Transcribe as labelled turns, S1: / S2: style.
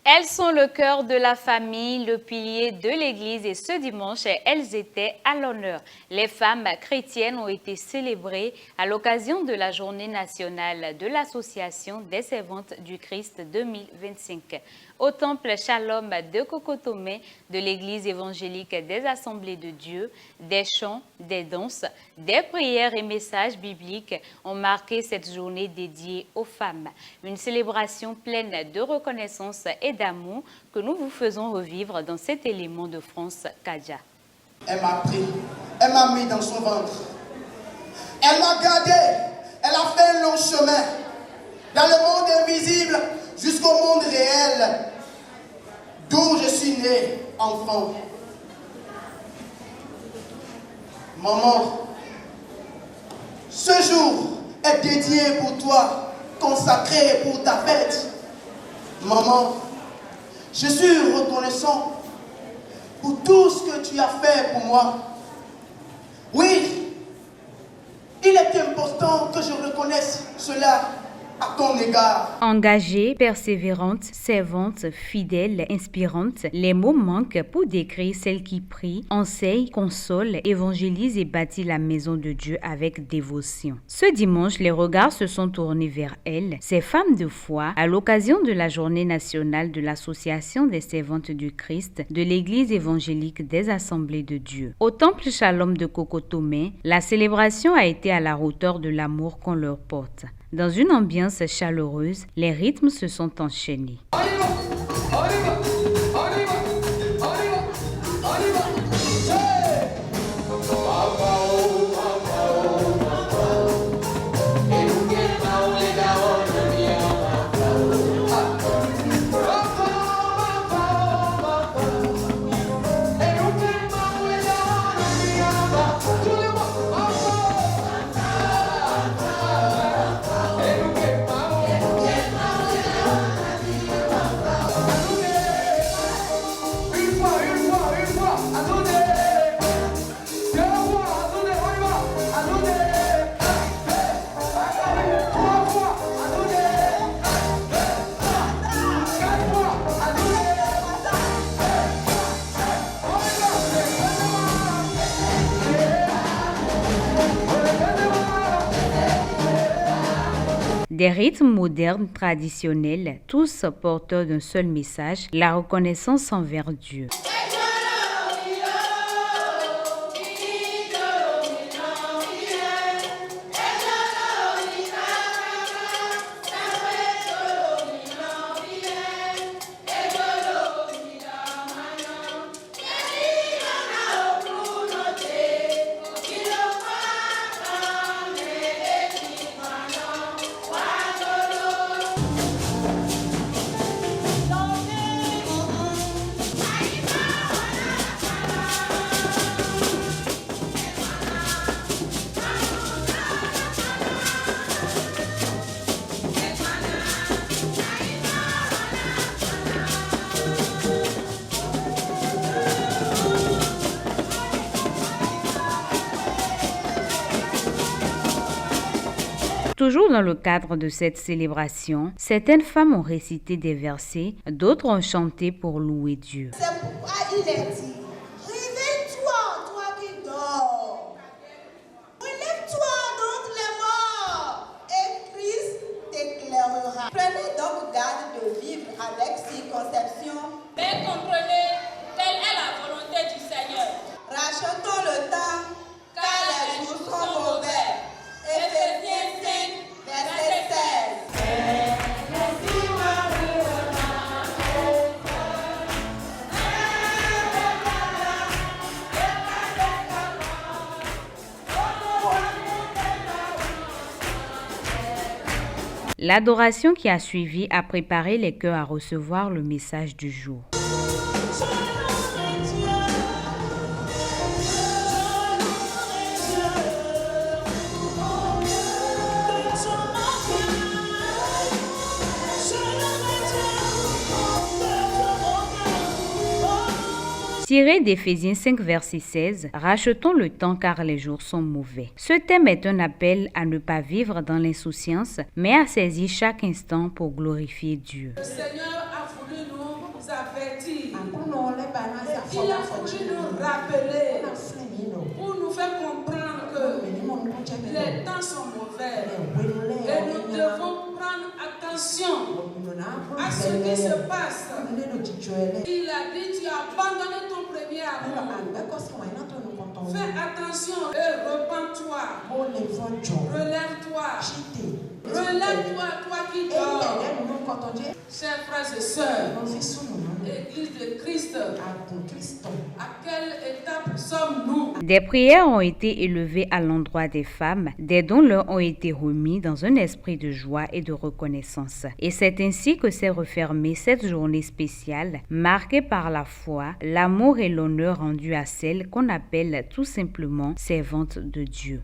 S1: Elles sont le cœur de la famille, le pilier de l'Église et ce dimanche, elles étaient à l'honneur. Les femmes chrétiennes ont été célébrées à l'occasion de la Journée nationale de l'Association des servantes du Christ 2025. Au temple Shalom de Cocotomé de l'Église évangélique des Assemblées de Dieu, des chants, des danses, des prières et messages bibliques ont marqué cette journée dédiée aux femmes. Une célébration pleine de reconnaissance et d'amour que nous vous faisons revivre dans cet élément de France Kaja.
S2: Elle m'a pris, elle m'a mis dans son ventre, elle m'a gardé, elle a fait un long chemin dans le monde invisible jusqu'au monde réel d'où je suis né enfant. Maman, ce jour est dédié pour toi, consacré pour ta fête. Maman, je suis reconnaissant pour tout ce que tu as fait pour moi. Oui, il est important que je reconnaisse cela à ton égard.
S1: Engagée, persévérante, servante, fidèle, inspirante, les mots manquent pour décrire celle qui prie, enseigne, console, évangélise et bâtit la maison de Dieu avec dévotion. Ce dimanche, les regards se sont tournés vers elle, ces femmes de foi, à l'occasion de la Journée nationale de l'Association des servantes du Christ de l'Église évangélique des Assemblées de Dieu. Au temple Shalom de Cocotomé, la célébration a été à la hauteur de l'amour qu'on leur porte. Dans une ambiance chaleureuse, les rythmes se sont enchaînés. Des rythmes modernes traditionnels, tous porteurs d'un seul message, la reconnaissance envers Dieu. Toujours dans le cadre de cette célébration, certaines femmes ont récité des versets, d'autres ont chanté pour louer Dieu.
S3: C'est pourquoi il est dit, réveille-toi, toi qui dors. Relève-toi d'entre les morts et Christ t'éclairera. Prenez donc garde de vivre avec circonspection.
S4: Mais comprenez quelle est la volonté du Seigneur.
S3: Rachetons le temps, car les jours sont mauvais. Éphésiens 5, verset 16.
S1: L'adoration qui a suivi a préparé les cœurs à recevoir le message du jour. Tiré d'Éphésiens 5, verset 16, « Rachetons le temps car les jours sont mauvais ». Ce thème est un appel à ne pas vivre dans l'insouciance, mais à saisir chaque instant pour glorifier Dieu.
S4: Le Seigneur a voulu nous avertir. Il a voulu nous rappeler pour nous faire comprendre que les temps sont mauvais et nous devons prendre attention à ce qui se passe. Il a dit, tu as abandonné ton premier amour. Fais attention et repens-toi. Relève-toi. Relève-toi, toi qui dors. Chers frères et sœurs, Église de Christ, à quelle étape sommes-nous?
S1: Des prières ont été élevées à l'endroit des femmes, des dons leur ont été remis dans un esprit de joie et de reconnaissance. Et c'est ainsi que s'est refermée cette journée spéciale, marquée par la foi, l'amour et l'honneur rendus à celles qu'on appelle tout simplement servantes de Dieu.